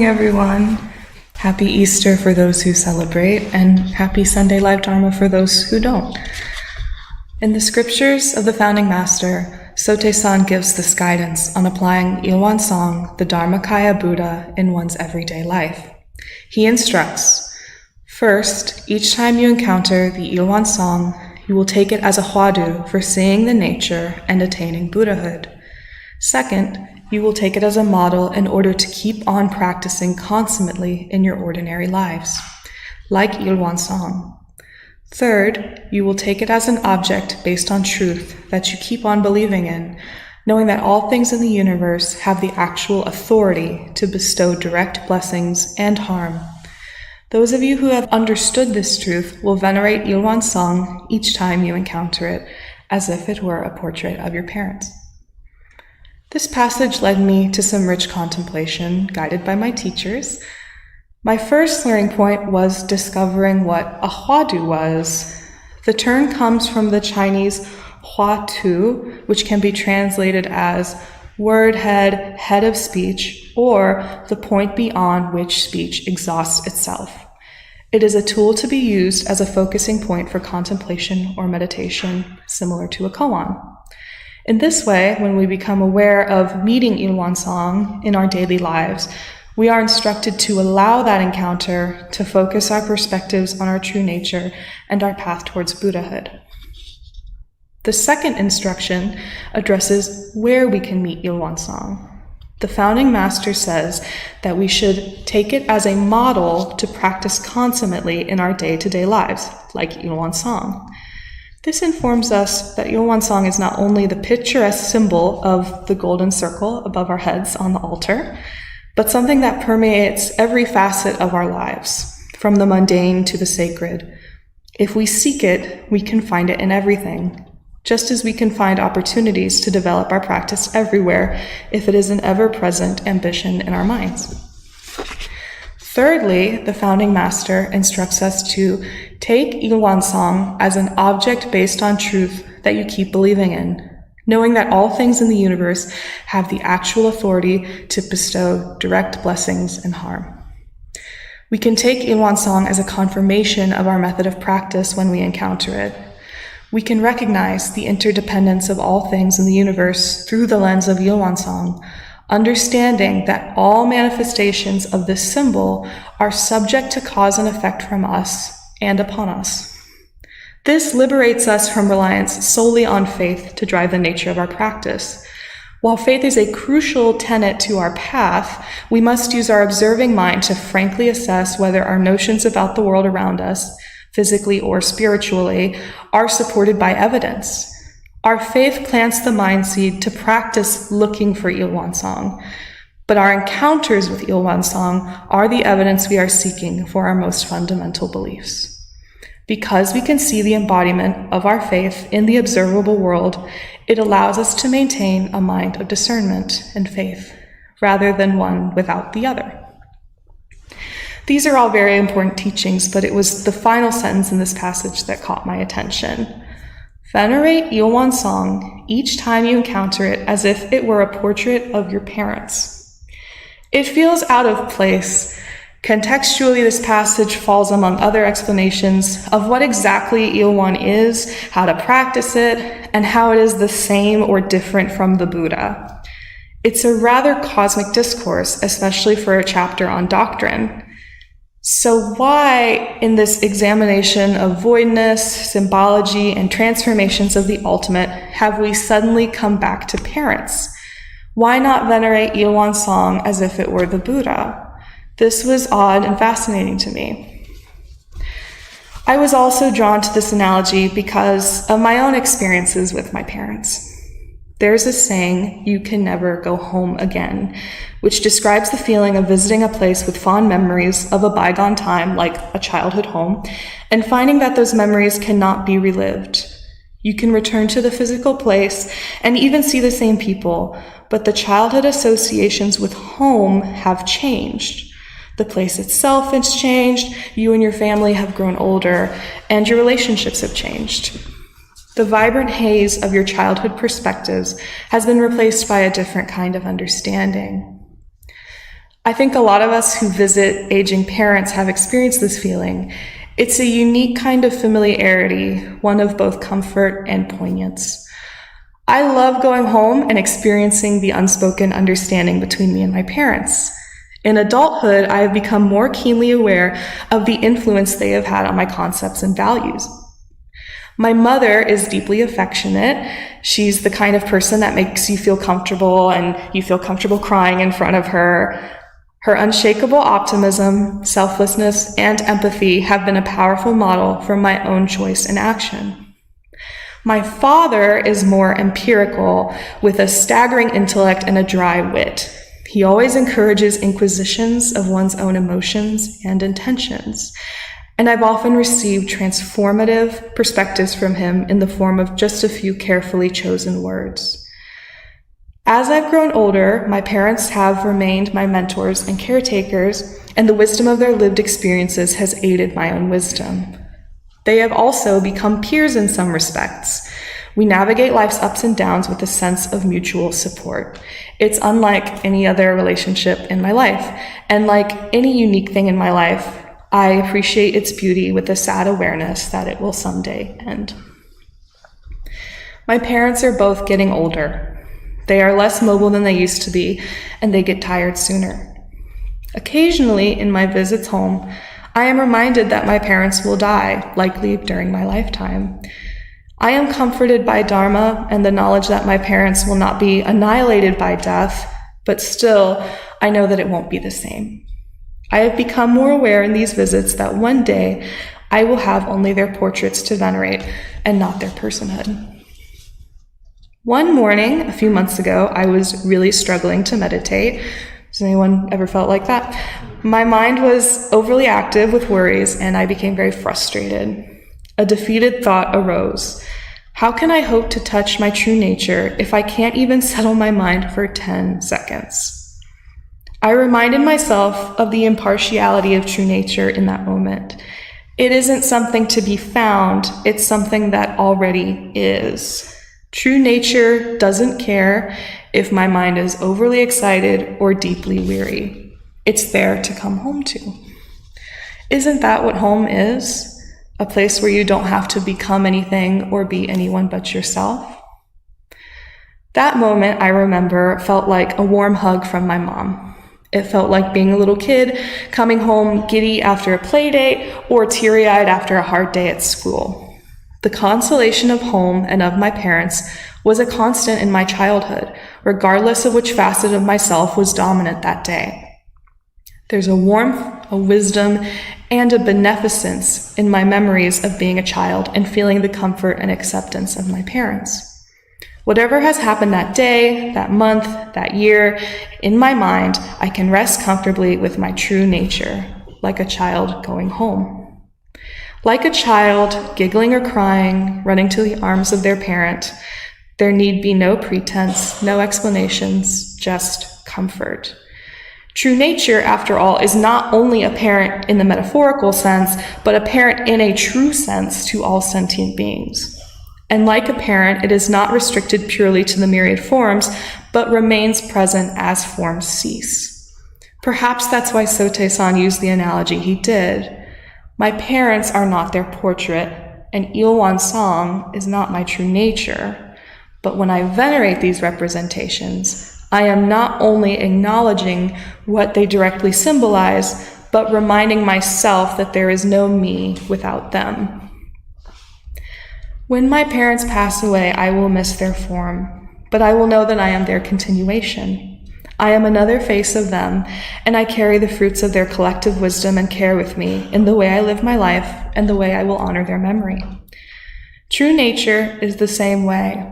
morning, everyone. Happy Easter for those who celebrate, and happy Sunday Live Dharma for those who don't. In the scriptures of the Founding Master, Sotaesan gives this guidance on applying Ilwan Song, the Dharmakaya Buddha, in one's everyday life. He instructs, first, each time you encounter the Ilwan Song, you will take it as a hwadu for seeing the nature and attaining Buddhahood. Second, you will take it as a model in order to keep on practicing consummately in your ordinary lives, like Ilwan Song. Third, you will take it as an object based on truth that you keep on believing in, knowing that all things in the universe have the actual authority to bestow direct blessings and harm. Those of you who have understood this truth will venerate Ilwan Song each time you encounter it, as if it were a portrait of your parents. This passage led me to some rich contemplation, guided by my teachers. My first learning point was discovering what a hwadu was. The term comes from the Chinese hua tu, which can be translated as word head, head of speech, or the point beyond which speech exhausts itself. It is a tool to be used as a focusing point for contemplation or meditation, similar to a koan. In this way, when we become aware of meeting Ilwan Song in our daily lives, we are instructed to allow that encounter to focus our perspectives on our true nature and our path towards Buddhahood. The second instruction addresses where we can meet Ilwan Song. The Founding Master says that we should take it as a model to practice consummately in our day-to-day lives, like Ilwan Song. This informs us that Ilwan Song is not only the picturesque symbol of the golden circle above our heads on the altar, but something that permeates every facet of our lives, from the mundane to the sacred. If we seek it, we can find it in everything, just as we can find opportunities to develop our practice everywhere if it is an ever-present ambition in our minds. Thirdly, the Founding Master instructs us to take Ilwan Song as an object based on truth that you keep believing in, knowing that all things in the universe have the actual authority to bestow direct blessings and harm. We can take Ilwan Song as a confirmation of our method of practice when we encounter it. We can recognize the interdependence of all things in the universe through the lens of Ilwan Song, understanding that all manifestations of this symbol are subject to cause and effect from us and upon us. This liberates us from reliance solely on faith to drive the nature of our practice. While faith is a crucial tenet to our path, we must use our observing mind to frankly assess whether our notions about the world around us, physically or spiritually, are supported by evidence. Our faith plants the mind seed to practice looking for Ilwan Song, but our encounters with Ilwan Song are the evidence we are seeking for our most fundamental beliefs. Because we can see the embodiment of our faith in the observable world, it allows us to maintain a mind of discernment and faith, rather than one without the other. These are all very important teachings, but it was the final sentence in this passage that caught my attention. Venerate Ilwan Song each time you encounter it as if it were a portrait of your parents. It feels out of place. Contextually, this passage falls among other explanations of what exactly Ilwan is, how to practice it, and how it is the same or different from the Buddha. It's a rather cosmic discourse, especially for a chapter on doctrine. So why, in this examination of voidness, symbology, and transformations of the ultimate, have we suddenly come back to parents? Why not venerate Ilwan Song as if it were the Buddha? This was odd and fascinating to me. I was also drawn to this analogy because of my own experiences with my parents. There's a saying, "You can never go home again," which describes the feeling of visiting a place with fond memories of a bygone time, like a childhood home, and finding that those memories cannot be relived. You can return to the physical place and even see the same people, but the childhood associations with home have changed. The place itself has changed, you and your family have grown older, and your relationships have changed. The vibrant haze of your childhood perspectives has been replaced by a different kind of understanding. I think a lot of us who visit aging parents have experienced this feeling. It's a unique kind of familiarity, one of both comfort and poignance. I love going home and experiencing the unspoken understanding between me and my parents. In adulthood, I have become more keenly aware of the influence they have had on my concepts and values. My mother is deeply affectionate. She's the kind of person that makes you feel comfortable and you feel comfortable crying in front of her. Her unshakable optimism, selflessness, and empathy have been a powerful model for my own choice and action. My father is more empirical, with a staggering intellect and a dry wit. He always encourages inquisitions of one's own emotions and intentions, and I've often received transformative perspectives from him in the form of just a few carefully chosen words. As I've grown older, my parents have remained my mentors and caretakers, and the wisdom of their lived experiences has aided my own wisdom. They have also become peers in some respects. We navigate life's ups and downs with a sense of mutual support. It's unlike any other relationship in my life, and like any unique thing in my life, I appreciate its beauty with a sad awareness that it will someday end. My parents are both getting older. They are less mobile than they used to be, and they get tired sooner. Occasionally, in my visits home, I am reminded that my parents will die, likely during my lifetime. I am comforted by Dharma and the knowledge that my parents will not be annihilated by death, but still, I know that it won't be the same. I have become more aware in these visits that one day I will have only their portraits to venerate and not their personhood. One morning, a few months ago, I was really struggling to meditate. Has anyone ever felt like that? My mind was overly active with worries, and I became very frustrated. A defeated thought arose. How can I hope to touch my true nature if I can't even settle my mind for 10 seconds? I reminded myself of the impartiality of true nature in that moment. It isn't something to be found, it's something that already is. True nature doesn't care if my mind is overly excited or deeply weary. It's there to come home to. Isn't that what home is? A place where you don't have to become anything or be anyone but yourself? That moment, I remember, felt like a warm hug from my mom. It felt like being a little kid, coming home giddy after a play date or teary-eyed after a hard day at school. The consolation of home and of my parents was a constant in my childhood, regardless of which facet of myself was dominant that day. There's a warmth, a wisdom, and a beneficence in my memories of being a child and feeling the comfort and acceptance of my parents. Whatever has happened that day, that month, that year, in my mind, I can rest comfortably with my true nature, like a child going home. Like a child, giggling or crying, running to the arms of their parent, there need be no pretense, no explanations, just comfort. True nature, after all, is not only apparent in the metaphorical sense, but apparent in a true sense to all sentient beings. And like a parent, it is not restricted purely to the myriad forms, but remains present as forms cease. Perhaps that's why Sotae-san used the analogy he did. My parents are not their portrait, and Ilwan Song is not my true nature. But when I venerate these representations, I am not only acknowledging what they directly symbolize, but reminding myself that there is no me without them. When my parents pass away, I will miss their form, but I will know that I am their continuation. I am another face of them, and I carry the fruits of their collective wisdom and care with me in the way I live my life and the way I will honor their memory. True nature is the same way.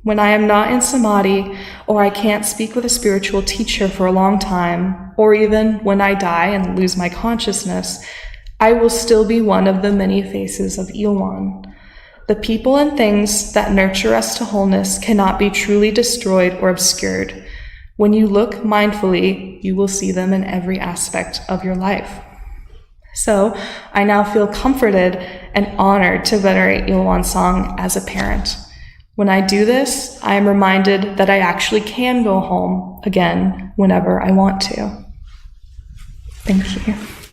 When I am not in samadhi, or I can't speak with a spiritual teacher for a long time, or even when I die and lose my consciousness, I will still be one of the many faces of Ilwan. The people and things that nurture us to wholeness cannot be truly destroyed or obscured. When you look mindfully, you will see them in every aspect of your life. So, I now feel comforted and honored to venerate Ilwan Song as a parent. When I do this, I am reminded that I actually can go home again whenever I want to. Thank you.